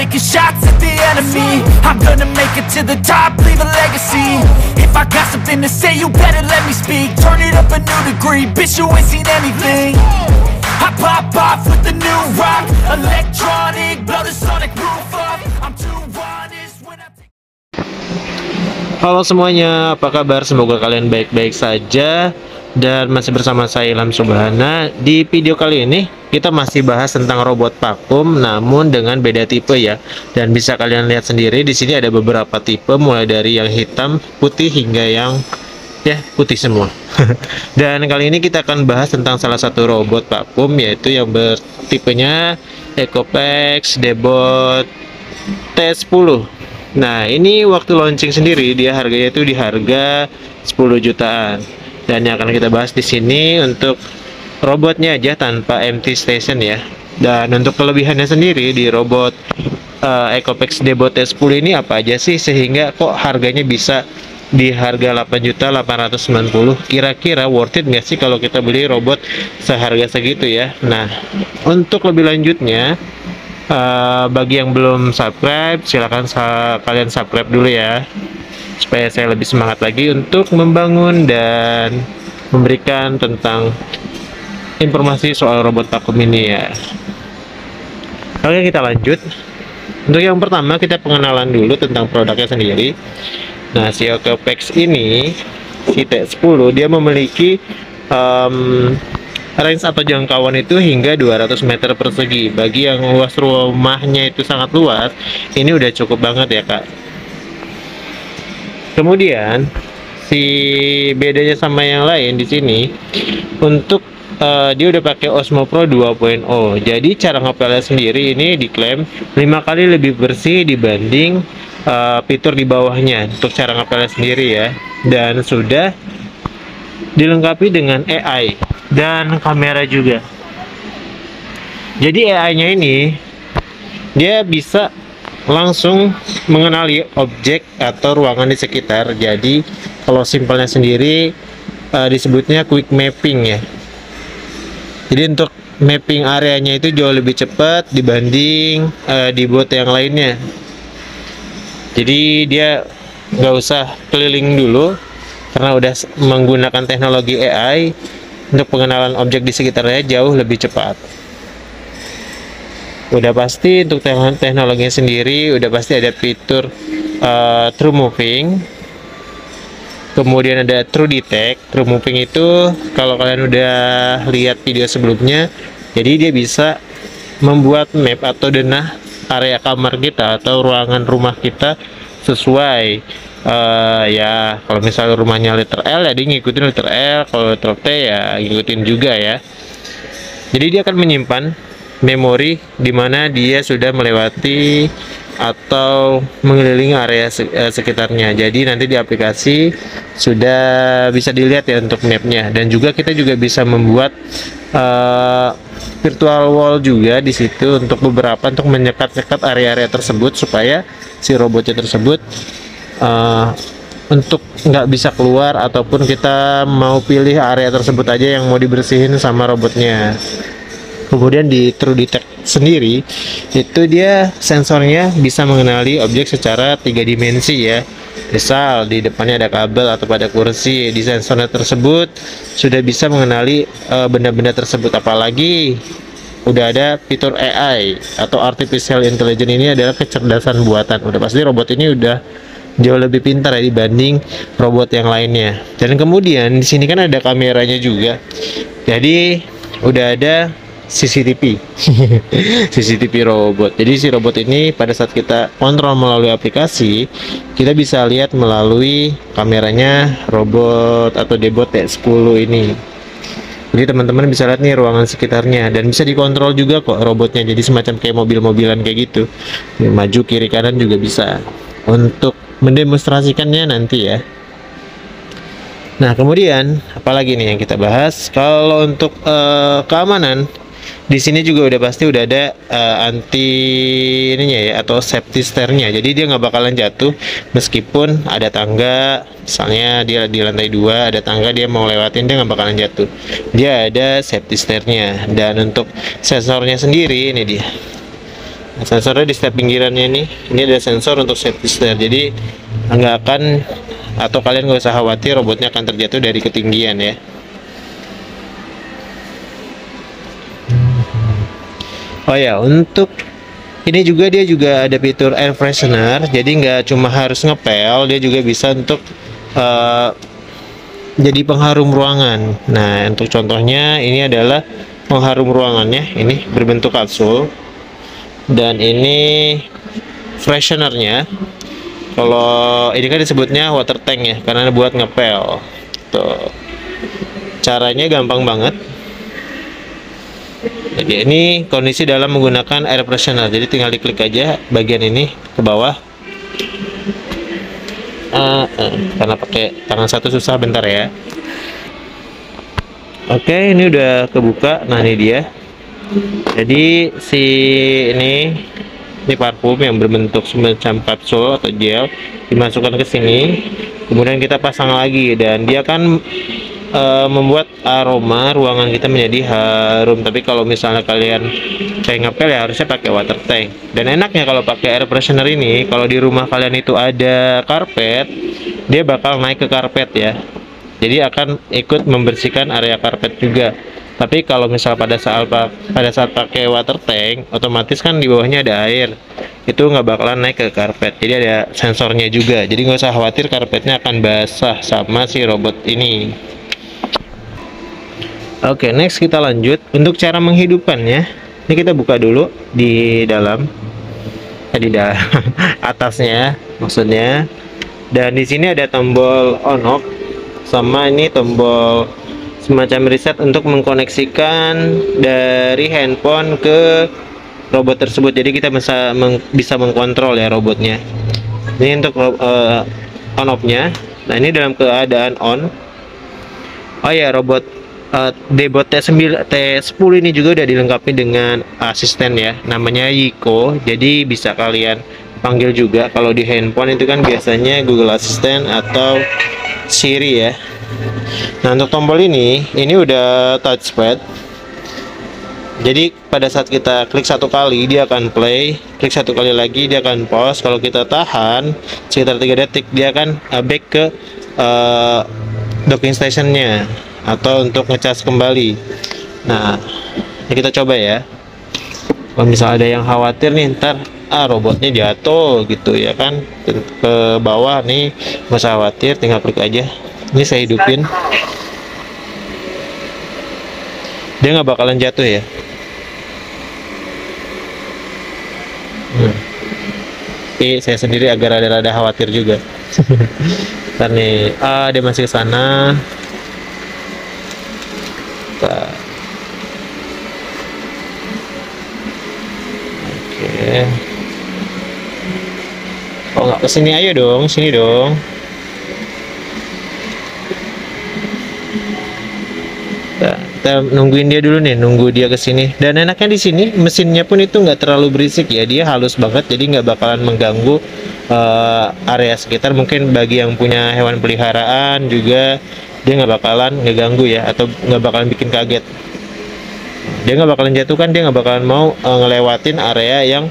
taking shots at the enemy. I'm gonna make it to the top, leave a legacy. If I got something to say, you better let me speak. Turn it up a new degree, bitch, you ain't seen anything. I pop off with the new rock, electronic, blow the sonic roof up. I'm too honest when I take... Halo semuanya, apa kabar? Semoga kalian baik-baik saja. Dan masih bersama saya Ilham Subhana. Di video kali ini kita masih bahas tentang robot vakum, namun dengan beda tipe ya. Dan bisa kalian lihat sendiri di sini ada beberapa tipe, mulai dari yang hitam, putih hingga yang putih semua. Dan kali ini kita akan bahas tentang salah satu robot vakum, yaitu yang bertipenya Ecopex Debot T10. Nah, ini waktu launching sendiri dia harganya itu di harga 10 jutaan. Dan yang akan kita bahas di sini untuk robotnya aja tanpa empty station ya. Dan untuk kelebihannya sendiri di robot Ecopex Debot T10 ini apa aja sih sehingga kok harganya bisa di harga 8.890.000? Kira-kira worth it nggak sih kalau kita beli robot seharga segitu ya? Nah, untuk lebih lanjutnya, bagi yang belum subscribe, silahkan kalian subscribe dulu ya, supaya saya lebih semangat lagi untuk membangun dan memberikan tentang informasi soal robot vakum ini ya. Oke, kita lanjut. Untuk yang pertama kita pengenalan dulu tentang produknya sendiri. Nah, si Ecopex ini, si T10, dia memiliki range atau jangkauan itu hingga 200 meter persegi. Bagi yang luas rumahnya itu sangat luas, ini udah cukup banget ya kak. Kemudian si bedanya sama yang lain di sini, untuk dia udah pakai Osmo Pro 2.0. Jadi cara ngepelnya sendiri ini diklaim 5 kali lebih bersih dibanding fitur di bawahnya untuk cara ngepelnya sendiri ya. Dan sudah dilengkapi dengan AI dan kamera juga. Jadi AI-nya ini dia bisa langsung mengenali objek atau ruangan di sekitar. Jadi kalau simpelnya sendiri disebutnya quick mapping ya. Jadi untuk mapping areanya itu jauh lebih cepat dibanding di bot yang lainnya. Jadi dia nggak usah keliling dulu karena udah menggunakan teknologi AI. Untuk pengenalan objek di sekitarnya jauh lebih cepat. Udah pasti untuk teknologinya sendiri udah pasti ada fitur True Moving. Kemudian ada True Detect. True Moving itu kalau kalian udah lihat video sebelumnya, jadi dia bisa membuat map atau denah area kamar kita atau ruangan rumah kita sesuai. Ya kalau misalnya rumahnya letter L ya dia ngikutin letter L, kalau letter T ya ngikutin juga ya. Jadi dia akan menyimpan memori dimana dia sudah melewati atau mengelilingi area sekitarnya. Jadi nanti di aplikasi sudah bisa dilihat ya untuk mapnya. Dan juga kita juga bisa membuat virtual wall juga di situ untuk beberapa, untuk menyekat-nyekat area-area tersebut supaya si robotnya tersebut untuk nggak bisa keluar, ataupun kita mau pilih area tersebut aja yang mau dibersihin sama robotnya. Kemudian di True Detect sendiri itu dia sensornya bisa mengenali objek secara 3 dimensi ya. Misal di depannya ada kabel atau pada kursi, di sensornya tersebut sudah bisa mengenali benda-benda tersebut. Apalagi udah ada fitur AI atau Artificial Intelligence, ini adalah kecerdasan buatan. Udah pasti robot ini udah jauh lebih pintar ya dibanding robot yang lainnya. Dan kemudian di sini kan ada kameranya juga. Jadi udah ada CCTV CCTV robot. Jadi si robot ini pada saat kita kontrol melalui aplikasi, kita bisa lihat melalui kameranya robot atau Debot T10 ini. Jadi teman-teman bisa lihat nih ruangan sekitarnya, dan bisa dikontrol juga kok robotnya. Jadi semacam kayak mobil-mobilan kayak gitu, maju kiri kanan juga bisa. Untuk mendemonstrasikannya nanti ya. Nah, kemudian apalagi nih yang kita bahas? Kalau untuk keamanan, di sini juga udah pasti udah ada anti ininya ya, atau safety stairnya. Jadi dia nggak bakalan jatuh meskipun ada tangga, misalnya dia di lantai 2 ada tangga, dia mau lewatin, dia nggak bakalan jatuh. Dia ada safety stairnya. Dan untuk sensornya sendiri ini dia. Nah, sensornya di setiap pinggirannya ini ada sensor untuk safety stair, jadi nggak akan, atau kalian nggak usah khawatir robotnya akan terjatuh dari ketinggian ya. Oh ya, untuk ini juga dia juga ada fitur air freshener, jadi nggak cuma harus ngepel, dia juga bisa untuk jadi pengharum ruangan. Nah, untuk contohnya ini adalah pengharum ruangannya, ini berbentuk kapsul, dan ini freshenernya. Kalau ini kan disebutnya water tank ya, karena buat ngepel. Tuh, caranya gampang banget. Jadi ini kondisi dalam menggunakan air freshener, jadi tinggal diklik aja bagian ini ke bawah. Karena pakai tangan satu susah, bentar ya. Oke, ini udah kebuka. Nah, ini dia. Jadi ini parfum yang berbentuk semacam kapsul atau gel dimasukkan ke sini, kemudian kita pasang lagi, dan dia akan membuat aroma ruangan kita menjadi harum. Tapi kalau misalnya kalian kayak ngepel ya harusnya pakai water tank. Dan enaknya kalau pakai air freshener ini, kalau di rumah kalian itu ada karpet, dia bakal naik ke karpet ya, jadi akan ikut membersihkan area karpet juga. Tapi kalau misal pada saat pakai water tank, otomatis kan di bawahnya ada air, itu nggak bakalan naik ke karpet. Jadi ada sensornya juga, jadi nggak usah khawatir karpetnya akan basah sama si robot ini. Oke, next kita lanjut untuk cara menghidupkannya. Ini kita buka dulu di dalam, di atasnya maksudnya. Dan di sini ada tombol on off, sama ini tombol semacam reset untuk mengkoneksikan dari handphone ke robot tersebut. Jadi kita bisa mengkontrol ya robotnya. Ini untuk on off-nya. Nah, ini dalam keadaan on. Oh ya, robot Debot T10 ini juga udah dilengkapi dengan asisten ya, namanya Yiko. Jadi bisa kalian panggil juga. Kalau di handphone itu kan biasanya Google Assistant atau Siri ya. Nah, untuk tombol ini udah touchpad. Jadi pada saat kita klik satu kali dia akan play, klik satu kali lagi dia akan pause. Kalau kita tahan sekitar 3 detik dia akan back ke docking stationnya atau untuk ngecas kembali. Nah, ini kita coba ya. Kalau misal ada yang khawatir nih ntar robotnya jatuh gitu ya kan ke bawah, nih nggak usah khawatir, tinggal klik aja. Ini saya hidupin, dia nggak bakalan jatuh ya. Tapi saya sendiri agak rada-rada khawatir juga. Ntar nih, dia masih ke sana. Oke. Oh, nggak kesini, ayo dong, sini dong. Kita nungguin dia dulu nih, nunggu dia kesini. Dan enaknya di sini mesinnya pun itu nggak terlalu berisik ya, dia halus banget, jadi nggak bakalan mengganggu area sekitar. Mungkin bagi yang punya hewan peliharaan juga dia nggak bakalan ngeganggu ya, atau nggak bakalan bikin kaget. Dia nggak bakalan jatuh kan, dia nggak bakalan mau ngelewatin area yang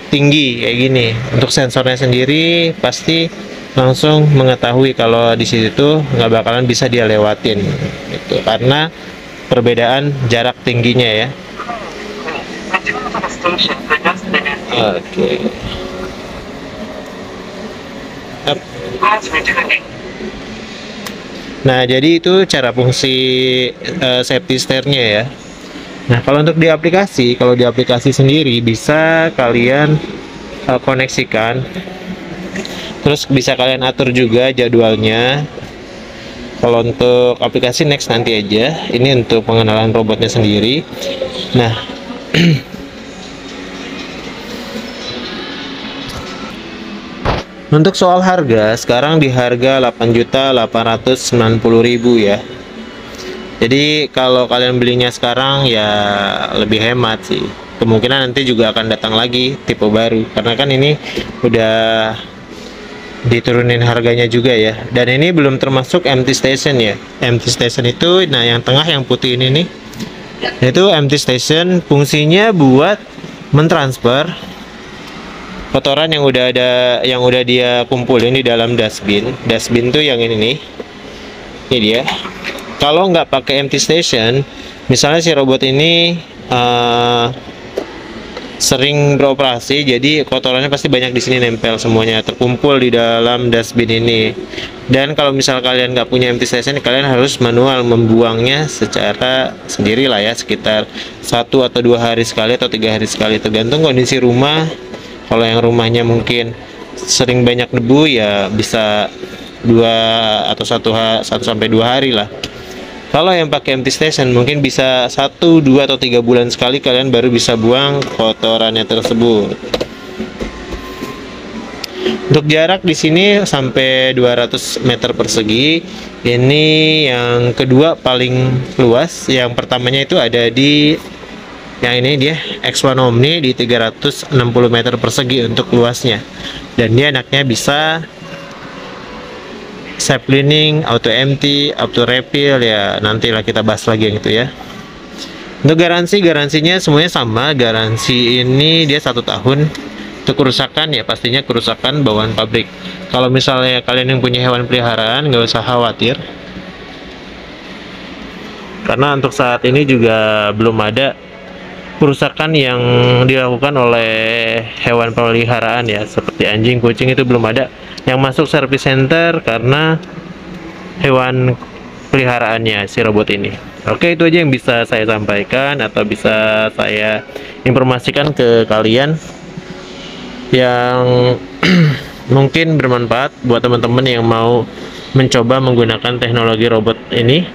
tinggi kayak gini. Untuk sensornya sendiri pasti langsung mengetahui kalau di situ nggak bakalan bisa dia lewatin itu karena perbedaan jarak tingginya ya. Oke. Nah, jadi itu cara fungsi safety stair-nya ya. Nah, kalau untuk di aplikasi, kalau di aplikasi sendiri bisa kalian koneksikan, terus bisa kalian atur juga jadwalnya. Kalau untuk aplikasi next nanti aja, ini untuk pengenalan robotnya sendiri. Nah, untuk soal harga, sekarang di harga 8.890.000 ya. Jadi kalau kalian belinya sekarang ya lebih hemat sih. Kemungkinan nanti juga akan datang lagi tipe baru, karena kan ini udah diturunin harganya juga ya. Dan ini belum termasuk empty station ya. Empty station itu, nah yang tengah yang putih ini nih, itu empty station, fungsinya buat mentransfer kotoran yang udah dia kumpulin di dalam dustbin. Dustbin tuh yang ini nih. Ini dia. Kalau nggak pakai empty station, misalnya si robot ini sering beroperasi, jadi kotorannya pasti banyak di sini nempel semuanya, terkumpul di dalam dustbin ini. Dan kalau misal kalian nggak punya empty station, kalian harus manual membuangnya secara sendiri lah ya, sekitar 1 atau 2 hari sekali atau 3 hari sekali, tergantung kondisi rumah. Kalau yang rumahnya mungkin sering banyak debu, ya bisa 2 atau 1 sampai 2 hari lah. Kalau yang pakai empty station mungkin bisa 1, 2 atau 3 bulan sekali kalian baru bisa buang kotorannya tersebut. Untuk jarak di sini sampai 200 meter persegi. Ini yang kedua paling luas. Yang pertamanya itu ada di yang ini dia X1 Omni di 360 meter persegi untuk luasnya. Dan dia anaknya bisa self cleaning, auto empty, auto refill, ya nantilah kita bahas lagi yang itu ya. Untuk garansinya semuanya sama. Garansi ini dia 1 tahun. Untuk kerusakan ya pastinya kerusakan bawaan pabrik. Kalau misalnya kalian yang punya hewan peliharaan nggak usah khawatir, karena untuk saat ini juga belum ada kerusakan yang dilakukan oleh hewan peliharaan ya, seperti anjing, kucing itu belum ada yang masuk service center karena hewan peliharaannya si robot ini. Oke, itu aja yang bisa saya sampaikan atau bisa saya informasikan ke kalian yang mungkin bermanfaat buat teman-teman yang mau mencoba menggunakan teknologi robot ini.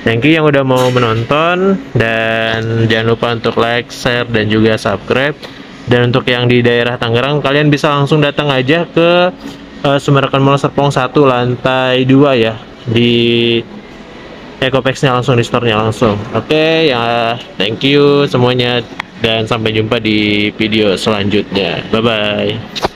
Thank you yang udah mau menonton, dan jangan lupa untuk like, share, dan juga subscribe. Dan untuk yang di daerah Tangerang, kalian bisa langsung datang aja ke Sumerkan Mall Serpong 1 lantai 2 ya, di Ecopex-nya langsung, di store-nya langsung. Oke, ya thank you semuanya, dan sampai jumpa di video selanjutnya. Bye bye.